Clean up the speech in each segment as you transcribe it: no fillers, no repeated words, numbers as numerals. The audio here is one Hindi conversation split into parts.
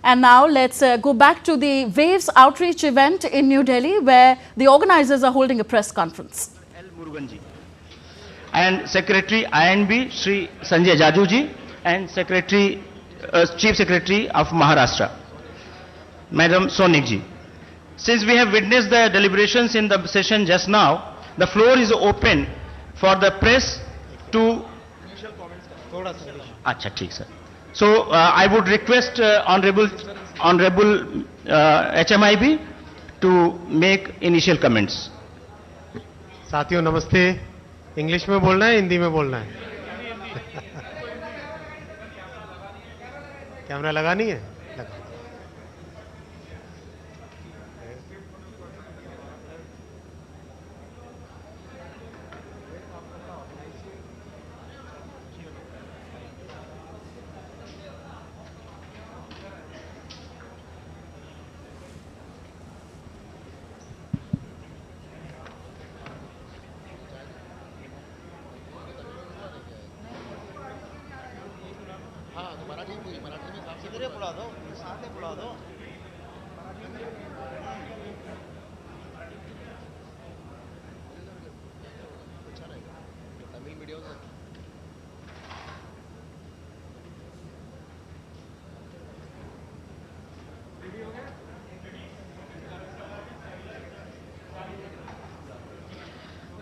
And now let's go back to the Waves outreach event in New Delhi, where the organizers are holding a press conference. L. Muruganji and Secretary INB Sri Sanjay Jajuji and Chief Secretary of Maharashtra, Madam Sonikji. Since we have witnessed the deliberations in the session just now, the floor is open for the press to. Acha, ठीक sir. So I would request Honorable HMIB to make initial comments. साथियों नमस्ते। इंग्लिश में बोलना है, हिंदी में बोलना है? कैमरा लगा नहीं है? लगा।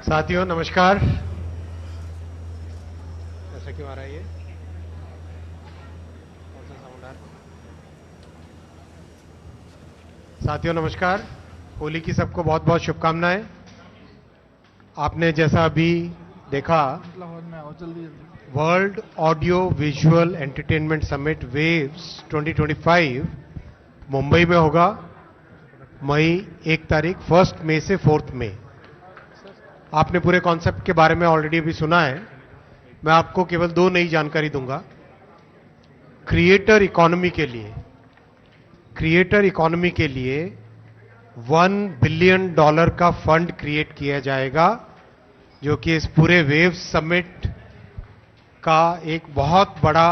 साथियों नमस्कार। ऐसा क्यों आ रहा है ये? कौन सा साउंड आ रहा है? साथियों नमस्कार। होली की सबको बहुत बहुत शुभकामनाएं। आपने जैसा अभी देखा, world audio visual entertainment summit waves 2025 Mumbai में होगा मई 1 तारीख, 1 मई से 4 मई। आपने पूरे कॉन्सेप्ट के बारे में ऑलरेडी भी सुना है। मैं आपको केवल 2 नई जानकारी दूंगा। क्रिएटर इकोनॉमी के लिए $1 बिलियन का फंड क्रिएट किया जाएगा, जो कि इस पूरे वेव्स समिट का एक बहुत बड़ा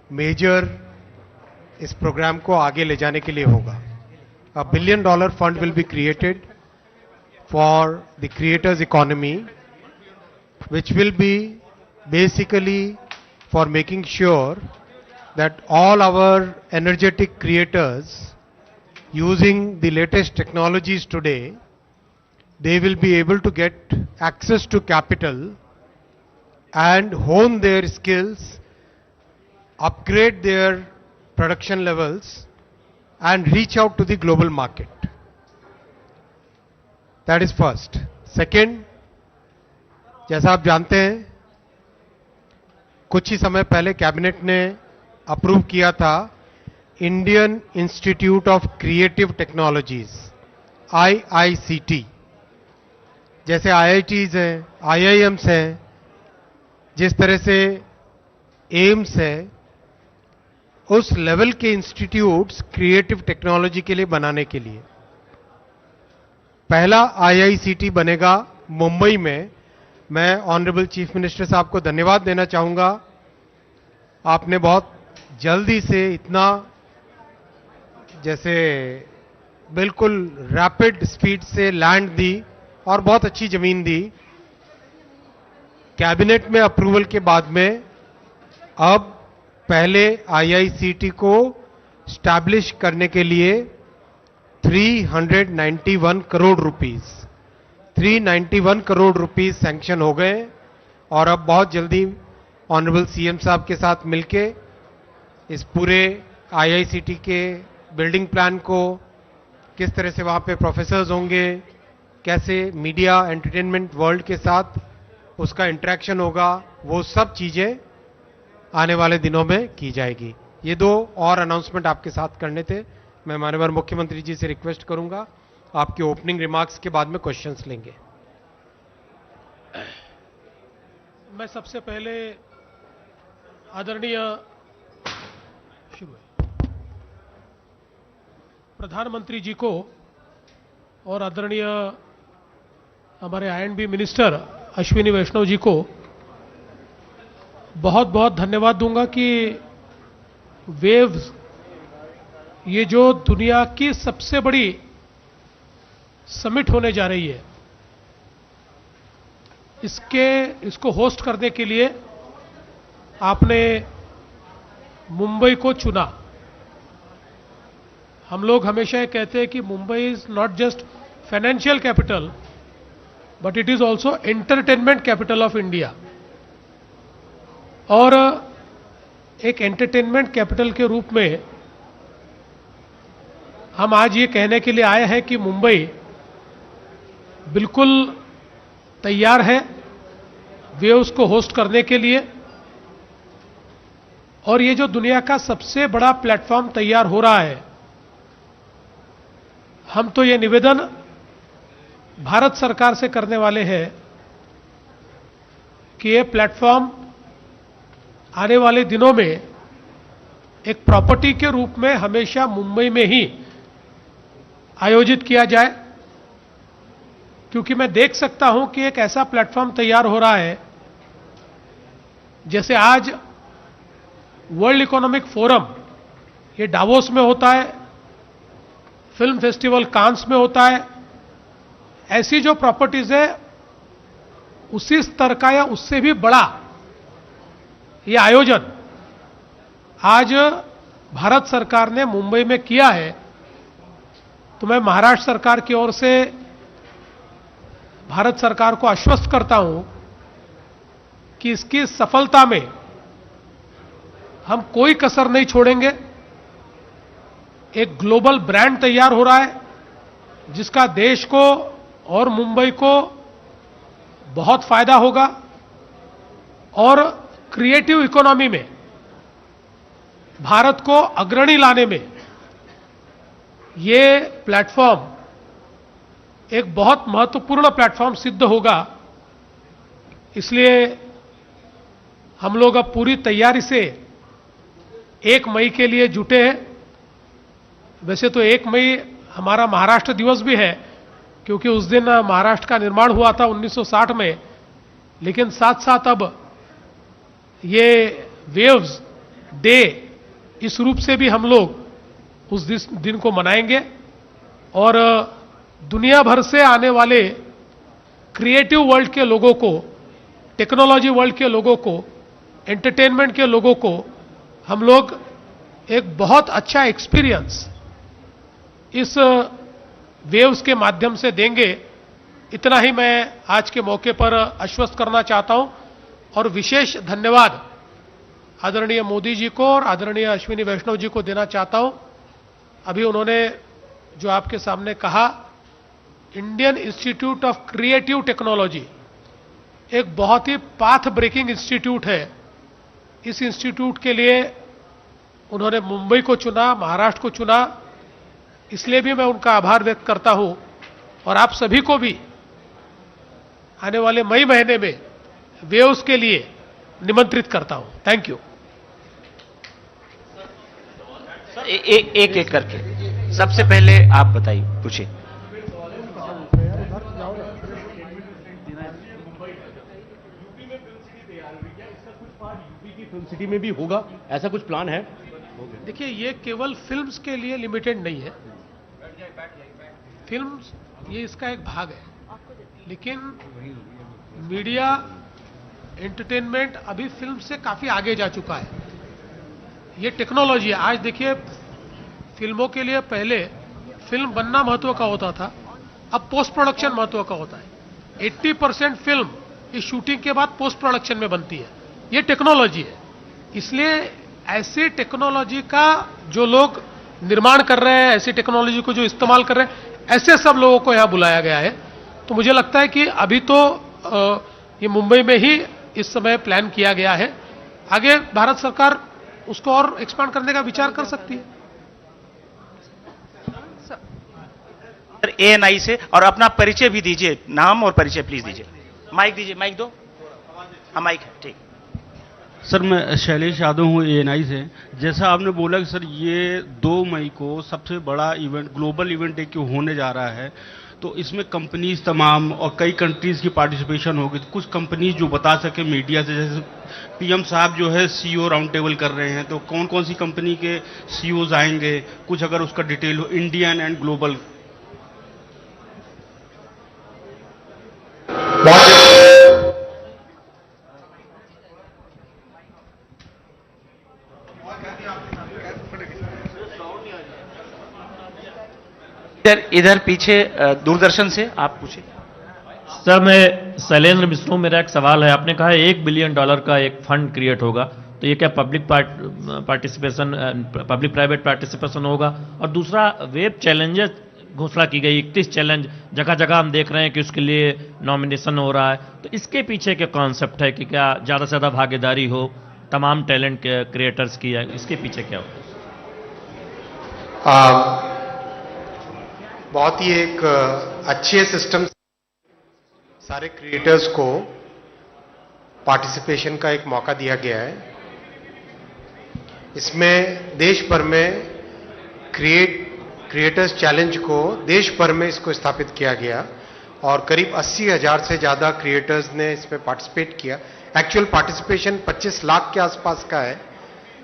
मेजर इस प्रोग्राम को आगे ले जाने के लिए होगा। $1 billion fund will be created for the creators economy, which will be basically for making sure that all our energetic creators, using the latest technologies today, they will be able to get access to capital and hone their skills, upgrade their production levels and reach out to the global market. That is first. Second, जैसा आप जानते हैं, कुछ ही समय पहले कैबिनेट ने अप्रूव किया था Indian institute of creative technologies IICT। जैसे IITs हैं, IIMs हैं, जिस तरह से एम्स है, उस लेवल के इंस्टीट्यूट्स क्रिएटिव टेक्नोलॉजी के लिए बनाने के लिए पहला IICT बनेगा मुंबई में। मैं ऑनरेबल चीफ मिनिस्टर साहब को धन्यवाद देना चाहूंगा। आपने बहुत जल्दी से इतना जैसे बिल्कुल रैपिड स्पीड से लैंड दी और बहुत अच्छी जमीन दी। कैबिनेट में अप्रूवल के बाद में अब पहले IICT को स्टैब्लिश करने के लिए 391 crore rupees 391 crore rupees sanction हो गए और अब बहुत जल्दी ऑनरेबल सीएम साहब के साथ मिलके इस पूरे IICT के बिल्डिंग प्लान को, किस तरह से वहां पे प्रोफेसर्स होंगे, कैसे मीडिया एंटरटेनमेंट वर्ल्ड के साथ उसका इंटरेक्शन होगा, वो सब चीजें आने वाले दिनों में की जाएगी। ये 2 और अनाउंसमेंट आपके साथ करने थे। मैं माननीय मुख्यमंत्री जी से रिक्वेस्ट करूंगा, आपके ओपनिंग रिमार्क्स के बाद में क्वेश्चंस लेंगे। मैं सबसे पहले आदरणीय प्रधानमंत्री जी को और आदरणीय हमारे INB मिनिस्टर अश्विनी वैष्णव जी को बहुत बहुत धन्यवाद दूंगा कि वेव्स ये जो दुनिया की सबसे बड़ी समिट होने जा रही है, इसको होस्ट करने के लिए आपने मुंबई को चुना। हम लोग हमेशा ये कहते हैं कि Mumbai is not just financial capital but it is also entertainment capital of India. और एक एंटरटेनमेंट कैपिटल के रूप में हम आज ये कहने के लिए आए हैं कि मुंबई बिल्कुल तैयार है वेव्स को होस्ट करने के लिए। और ये जो दुनिया का सबसे बड़ा प्लेटफॉर्म तैयार हो रहा है, हम तो ये निवेदन भारत सरकार से करने वाले हैं कि ये प्लेटफॉर्म आने वाले दिनों में एक प्रॉपर्टी के रूप में हमेशा मुंबई में ही आयोजित किया जाए, क्योंकि मैं देख सकता हूं कि एक ऐसा प्लेटफॉर्म तैयार हो रहा है, जैसे आज वर्ल्ड इकोनॉमिक फोरम ये डावोस में होता है, फिल्म फेस्टिवल कांस में होता है। ऐसी जो प्रॉपर्टीज है उसी स्तर का या उससे भी बड़ा ये आयोजन आज भारत सरकार ने मुंबई में किया है। तो मैं महाराष्ट्र सरकार की ओर से भारत सरकार को आश्वस्त करता हूं कि इसकी सफलता में हम कोई कसर नहीं छोड़ेंगे। एक ग्लोबल ब्रांड तैयार हो रहा है जिसका देश को और मुंबई को बहुत फायदा होगा, और क्रिएटिव इकोनॉमी में भारत को अग्रणी लाने में ये प्लेटफॉर्म एक बहुत महत्वपूर्ण प्लेटफॉर्म सिद्ध होगा। इसलिए हम लोग अब पूरी तैयारी से 1 मई के लिए जुटे हैं। वैसे तो 1 मई हमारा महाराष्ट्र दिवस भी है, क्योंकि उस दिन महाराष्ट्र का निर्माण हुआ था 1960 में, लेकिन साथ साथ अब ये वेव्स डे इस रूप से भी हम लोग उस दिन को मनाएंगे। और दुनिया भर से आने वाले क्रिएटिव वर्ल्ड के लोगों को, टेक्नोलॉजी वर्ल्ड के लोगों को, एंटरटेनमेंट के लोगों को हम लोग एक बहुत अच्छा एक्सपीरियंस इस वेव्स के माध्यम से देंगे। इतना ही मैं आज के मौके पर आश्वस्त करना चाहता हूं। और विशेष धन्यवाद आदरणीय मोदी जी को और आदरणीय अश्विनी वैष्णव जी को देना चाहता हूं। अभी उन्होंने जो आपके सामने कहा, Indian institute of creative technology एक बहुत ही पाथ ब्रेकिंग इंस्टीट्यूट है। इस इंस्टीट्यूट के लिए उन्होंने मुंबई को चुना, महाराष्ट्र को चुना, इसलिए भी मैं उनका आभार व्यक्त करता हूं। और आप सभी को भी आने वाले मई महीने में वेव्स के लिए निमंत्रित करता हूं। Thank you. एक एक करके सबसे पहले आप बताइए, पूछिए। फिल्म सिटी में भी होगा, ऐसा कुछ प्लान है? देखिए, ये केवल फिल्म्स के लिए लिमिटेड नहीं है। फिल्म्स ये इसका एक भाग है, लेकिन मीडिया एंटरटेनमेंट अभी फिल्म से काफी आगे जा चुका है। ये टेक्नोलॉजी है। आज देखिए, फिल्मों के लिए पहले फिल्म बनना महत्व का होता था, अब पोस्ट प्रोडक्शन महत्व का होता है। 80% फिल्म इस शूटिंग के बाद पोस्ट प्रोडक्शन में बनती है। ये टेक्नोलॉजी है। इसलिए ऐसी टेक्नोलॉजी का जो लोग निर्माण कर रहे हैं, ऐसी टेक्नोलॉजी को जो इस्तेमाल कर रहे हैं, ऐसे सब लोगों को यहां बुलाया गया है। तो मुझे लगता है कि अभी तो ये मुंबई में ही इस समय प्लान किया गया है। आगे भारत सरकार उसको और एक्सपांड करने का विचार कर सकती है। एएनआई से, और अपना परिचय भी दीजिए, नाम और परिचय प्लीज दीजिए। माइक दीजिए, माइक दो। हाँ, माइक है, ठीक। सर, मैं शैलेश यादव हूँ एएनआई से। जैसा आपने बोला कि सर ये 2 मई को सबसे बड़ा इवेंट, ग्लोबल इवेंट एक होने जा रहा है, तो इसमें कंपनीज तमाम और कई कंट्रीज की पार्टिसिपेशन होगी। तो कुछ कंपनीज जो बता सके मीडिया से, जैसे पीएम साहब जो है सीईओ राउंड टेबल कर रहे हैं, तो कौन कौन सी कंपनी के सीईओज आएंगे, कुछ अगर उसका डिटेल हो, इंडियन एंड ग्लोबल। इधर पीछे दूरदर्शन से आप पूछिए। सर, मैं शैलेंद्र मिश्रू, मेरा एक सवाल है। आपने कहा $1 बिलियन का एक फंड क्रिएट होगा, तो ये क्या public participation, public private participation होगा? और दूसरा, वेब चैलेंजेस घोषणा की गई, 31 चैलेंज जगह जगह हम देख रहे हैं कि उसके लिए नॉमिनेशन हो रहा है, तो इसके पीछे क्या कॉन्सेप्ट है कि क्या ज़्यादा से ज़्यादा भागीदारी हो तमाम टैलेंट क्रिएटर्स की, है इसके पीछे क्या हो? बहुत ही एक अच्छे सिस्टम, सारे क्रिएटर्स को पार्टिसिपेशन का एक मौका दिया गया है। इसमें देश भर में क्रिएटर्स चैलेंज को देश भर में इसको स्थापित किया गया और करीब 80,000 से ज़्यादा क्रिएटर्स ने इसमें पार्टिसिपेट किया। एक्चुअल पार्टिसिपेशन 25 लाख के आसपास का है।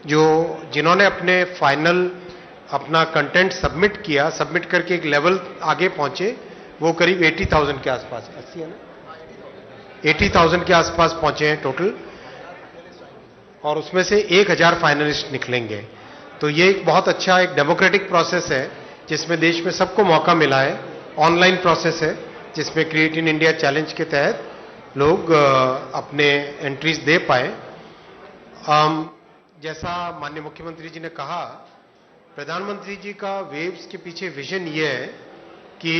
जिन्होंने अपने फाइनल अपना कंटेंट सबमिट किया, सबमिट करके एक लेवल आगे पहुंचे, वो करीब 80,000 के आसपास, 80 है ना, 80,000 के आसपास पहुंचे हैं टोटल, और उसमें से 1,000 फाइनलिस्ट निकलेंगे। तो ये एक बहुत अच्छा एक डेमोक्रेटिक प्रोसेस है जिसमें देश में सबको मौका मिला है। ऑनलाइन प्रोसेस है जिसमें क्रिएट इन इंडिया चैलेंज के तहत लोग अपने एंट्रीज दे पाए। जैसा माननीय मुख्यमंत्री जी ने कहा, प्रधानमंत्री जी का वेव्स के पीछे विजन ये है कि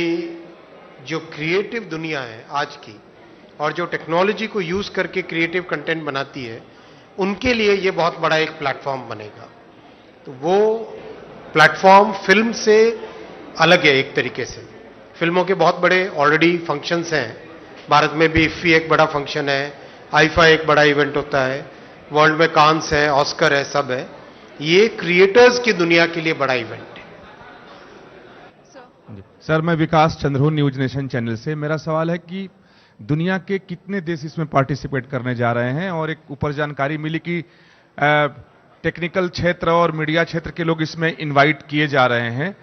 जो क्रिएटिव दुनिया है आज की और जो टेक्नोलॉजी को यूज करके क्रिएटिव कंटेंट बनाती है, उनके लिए ये बहुत बड़ा एक प्लेटफॉर्म बनेगा। तो वो प्लेटफॉर्म फिल्म से अलग है एक तरीके से। फिल्मों के बहुत बड़े ऑलरेडी फंक्शंस हैं, भारत में भी इफ्फी एक बड़ा फंक्शन है, आईफा एक बड़ा इवेंट होता है, वर्ल्ड में कांस है, ऑस्कर है, सब है। ये क्रिएटर्स की दुनिया के लिए बड़ा इवेंट है। सर, मैं विकास चंद्रू, न्यूज नेशन चैनल से। मेरा सवाल है कि दुनिया के कितने देश इसमें पार्टिसिपेट करने जा रहे हैं? और एक ऊपर जानकारी मिली कि टेक्निकल क्षेत्र और मीडिया क्षेत्र के लोग इसमें इनवाइट किए जा रहे हैं।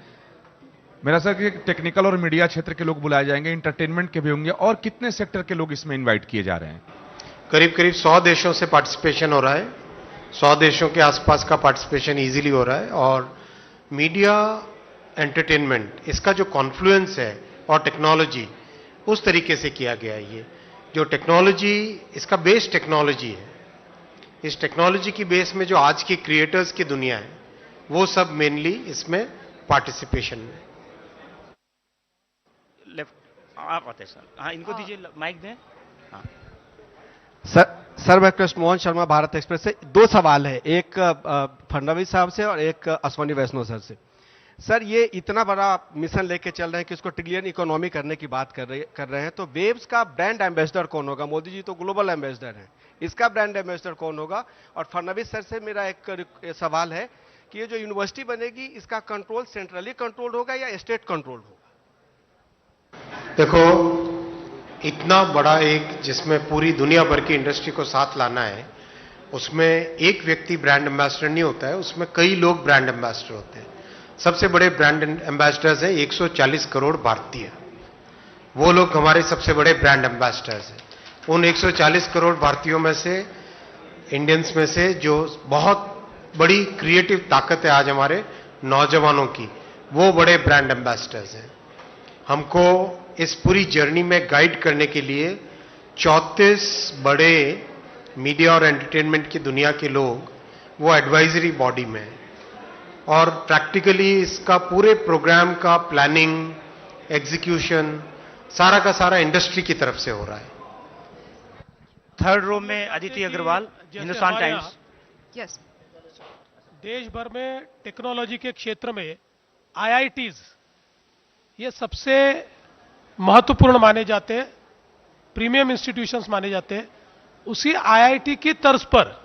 मेरा सर कि टेक्निकल और मीडिया क्षेत्र के लोग बुलाए जाएंगे, इंटरटेनमेंट के भी होंगे, और कितने सेक्टर के लोग इसमें इनवाइट किए जा रहे हैं? करीब करीब 100 देशों से पार्टिसिपेशन हो रहा है। 100 देशों के आसपास का पार्टिसिपेशन इजीली हो रहा है। और मीडिया, एंटरटेनमेंट, इसका जो कॉन्फ्लुएंस है और टेक्नोलॉजी, उस तरीके से किया गया है। ये जो टेक्नोलॉजी, इसका बेस टेक्नोलॉजी है। इस टेक्नोलॉजी की बेस में जो आज की क्रिएटर्स की दुनिया है, वो सब मेनली इसमें पार्टिसिपेशन में। लेफ्ट आप आते सर, हाँ इनको दीजिए माइक दें। हाँ सर मैं कृष्ण मोहन शर्मा, भारत एक्सप्रेस से। 2 सवाल है, एक फडणवीस साहब से और एक अश्वनी वैष्णव सर से। सर, ये इतना बड़ा मिशन लेके चल रहे हैं कि उसको ट्रिलियन इकोनॉमी करने की बात कर रहे हैं, तो वेव्स का ब्रांड एम्बेसडर कौन होगा? मोदी जी तो ग्लोबल एम्बेसडर हैं, इसका ब्रांड एम्बेसडर कौन होगा? और फडणवीस सर से मेरा एक सवाल है कि ये जो यूनिवर्सिटी बनेगी, इसका कंट्रोल सेंट्रली कंट्रोल्ड होगा या स्टेट कंट्रोल्ड होगा? देखो, इतना बड़ा एक जिसमें पूरी दुनिया भर की इंडस्ट्री को साथ लाना है, उसमें एक व्यक्ति ब्रांड एम्बेसडर नहीं होता है, उसमें कई लोग ब्रांड एम्बेसडर होते हैं। सबसे बड़े ब्रांड एम्बेसडर्स हैं 140 करोड़ भारतीय, वो लोग हमारे सबसे बड़े ब्रांड एम्बेसडर्स हैं। उन 140 करोड़ भारतीयों में से, इंडियंस में से, जो बहुत बड़ी क्रिएटिव ताकत है आज हमारे नौजवानों की, वो बड़े ब्रांड एम्बेसडर्स हैं। हमको इस पूरी जर्नी में गाइड करने के लिए 34 बड़े मीडिया और एंटरटेनमेंट की दुनिया के लोग वो एडवाइजरी बॉडी में हैं, और प्रैक्टिकली इसका पूरे प्रोग्राम का प्लानिंग, एग्जीक्यूशन सारा का सारा इंडस्ट्री की तरफ से हो रहा है। थर्ड रो में अदिति अग्रवाल, हिंदुस्तान टाइम्स। यस, देश भर में टेक्नोलॉजी के क्षेत्र में आईआईटीज ये सबसे महत्वपूर्ण माने जाते हैं, प्रीमियम इंस्टीट्यूशंस माने जाते हैं। उसी आईआईटी की तर्ज पर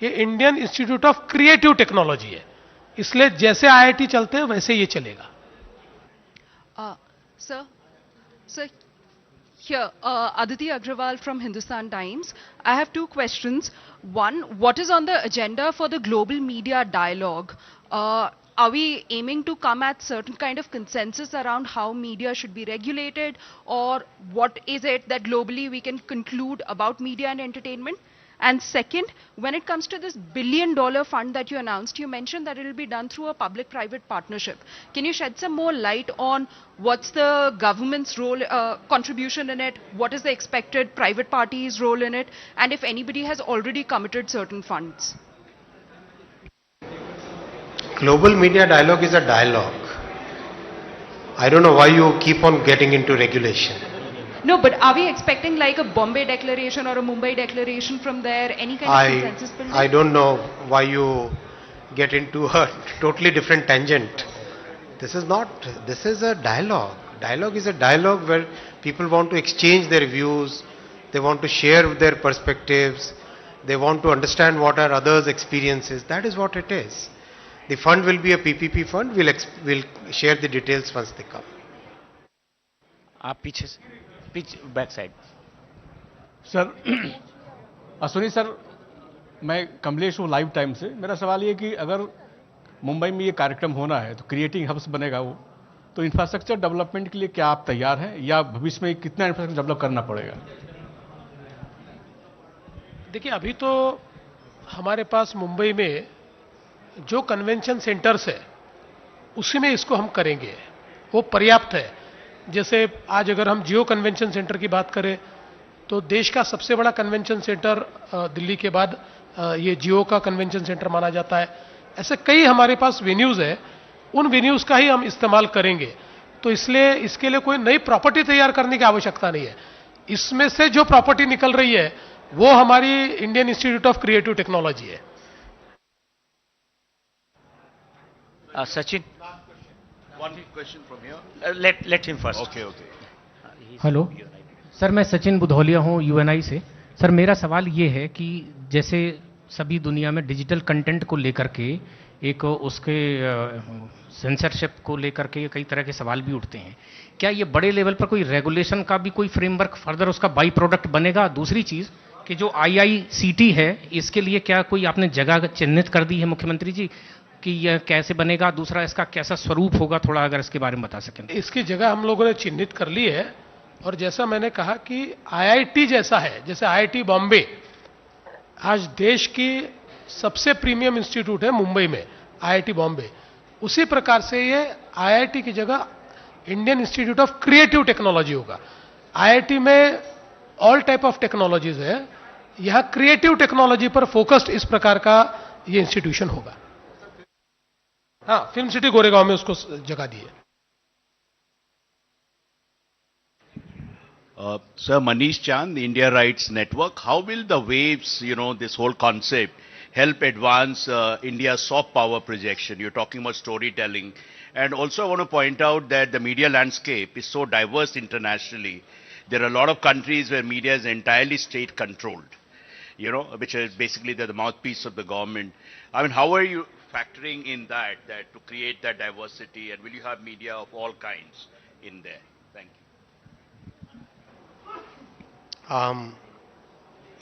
ये Indian institute of creative technology है, इसलिए जैसे आईआईटी चलते हैं वैसे ये चलेगा। Sir, So here, Aditi Agrawal from Hindustan Times. I have two questions. One, what is on the agenda for the global media dialogue? Are we aiming to come at certain kind of consensus around how media should be regulated, or what is it that globally we can conclude about media and entertainment? And second, when it comes to this $1 billion fund that you announced, you mentioned that it will be done through a public-private partnership. Can you shed some more light on what's the government's role, contribution in it? What is the expected private party's role in it? And if anybody has already committed certain funds? Global media dialogue is a dialogue. I don't know why you keep on getting into regulation. No, but are we expecting like a Bombay declaration or a Mumbai declaration from there? Any kind of consensus building? I don't know why you get into a totally different tangent. This is a dialogue. Dialogue is a dialogue where people want to exchange their views, they want to share their perspectives, they want to understand what are others' experiences. That is what it is. The fund will be a PPP fund. We'll share the details once they come. आप पीछे back side. Sir Ashwini sir, मैं कमलेश हूँ लाइव टाइम से। मेरा सवाल ये कि अगर मुंबई में ये कार्यक्रम होना है तो क्रिएटिंग हब्स बनेगा वो, तो इंफ्रास्ट्रक्चर डेवलपमेंट के लिए क्या आप तैयार हैं, या भविष्य में कितना इंफ्रास्ट्रक्चर डेवलप करना पड़ेगा? देखिए, अभी तो हमारे पास मुंबई में जो कन्वेंशन सेंटर्स है उसी में इसको हम करेंगे, वो पर्याप्त है। जैसे आज अगर हम जियो कन्वेंशन सेंटर की बात करें तो देश का सबसे बड़ा कन्वेंशन सेंटर दिल्ली के बाद ये जियो का कन्वेंशन सेंटर माना जाता है। ऐसे कई हमारे पास वेन्यूज है, उन वेन्यूज का ही हम इस्तेमाल करेंगे। तो इसलिए इसके लिए कोई नई प्रॉपर्टी तैयार करने की आवश्यकता नहीं है। इसमें से जो प्रॉपर्टी निकल रही है वो हमारी Indian institute of creative technology है। Sachin, One question from here. let him first. Okay, okay. Hello sir, मैं सचिन बुधौलिया हूँ यूएनआई से। सर, मेरा सवाल ये है कि जैसे सभी दुनिया में डिजिटल कंटेंट को लेकर के एक उसके सेंसरशिप को लेकर के कई तरह के सवाल भी उठते हैं, क्या ये बड़े लेवल पर कोई रेगुलेशन का भी कोई फ्रेमवर्क फर्दर उसका बाई प्रोडक्ट बनेगा? दूसरी चीज़ कि जो आईआईसीटी है, इसके लिए क्या कोई आपने जगह चिन्हित कर दी है मुख्यमंत्री जी कि यह कैसे बनेगा? दूसरा, इसका कैसा स्वरूप होगा, थोड़ा अगर इसके बारे में बता सकें। इसकी जगह हम लोगों ने चिन्हित कर ली है, और जैसा मैंने कहा कि आईआईटी जैसा है, जैसे आईआईटी बॉम्बे आज देश की सबसे प्रीमियम इंस्टीट्यूट है मुंबई में, आईआईटी बॉम्बे, उसी प्रकार से ये आईआईटी की जगह Indian institute of creative technology होगा। आईआईटी में ऑल टाइप ऑफ टेक्नोलॉजीज है, यह क्रिएटिव टेक्नोलॉजी पर फोकस्ड इस प्रकार का ये इंस्टीट्यूशन होगा। हाँ, फिल्म सिटी गोरेगांव में उसको जगह दी है। Sir, Manish Chand, the India Rights Network. How will the waves, this whole concept help advance India's soft power projection? You're talking about storytelling. And also I want to point out that the media landscape is so diverse internationally. There are a lot of countries where media is entirely state controlled, which is basically the mouthpiece of the government. I mean, how are you factoring in that to create that diversity, and will you have media of all kinds in there? Thank you.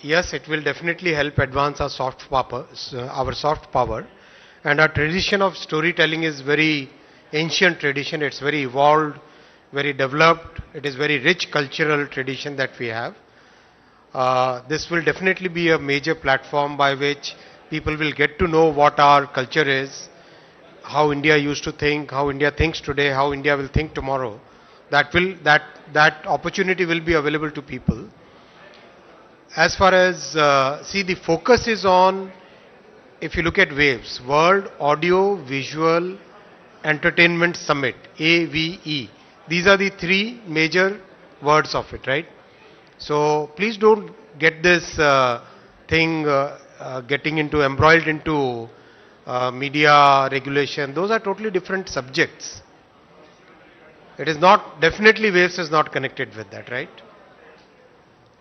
Yes, it will definitely help advance our soft power, and our tradition of storytelling is very ancient tradition. It's very evolved, very developed. It is very rich cultural tradition that we have. This will definitely be a major platform by which people will get to know what our culture is, how India used to think, how India thinks today, how India will think tomorrow. That opportunity will be available to people. As far as, the focus is on, if you look at WAVES, World Audio Visual Entertainment Summit, AVE. These are the three major words of it, right? So please don't get this thing getting embroiled into media regulation. Those are totally different subjects. It is not, definitely WAVES is not connected with that, right?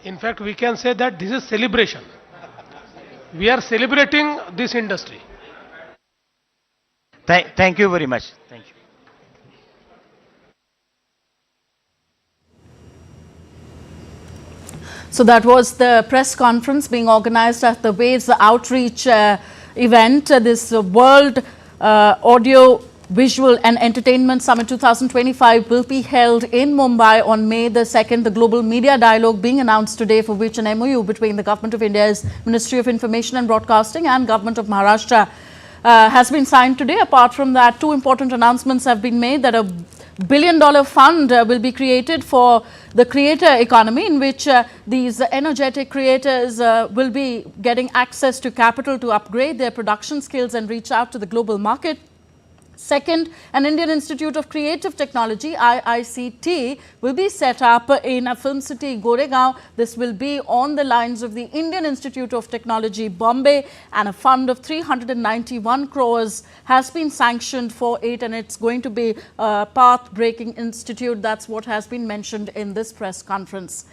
In fact, we can say that this is celebration. We are celebrating this industry. Thank you very much. Thank you. So that was the press conference being organized at the Waves Outreach event, this World Audio Visual and Entertainment Summit 2025 will be held in Mumbai on May the 2nd. The Global Media Dialogue being announced today, for which an MOU between the Government of India's Ministry of Information and Broadcasting and Government of Maharashtra has been signed today. Apart from that, two important announcements have been made that a $1 billion fund will be created for the creator economy, in which these energetic creators will be getting access to capital to upgrade their production skills and reach out to the global market. Second, an Indian Institute of Creative Technology, IICT, will be set up in a film city, Goregaon. This will be on the lines of the Indian Institute of Technology, Bombay, and a fund of 391 crores has been sanctioned for it, and it's going to be a path-breaking institute. That's what has been mentioned in this press conference.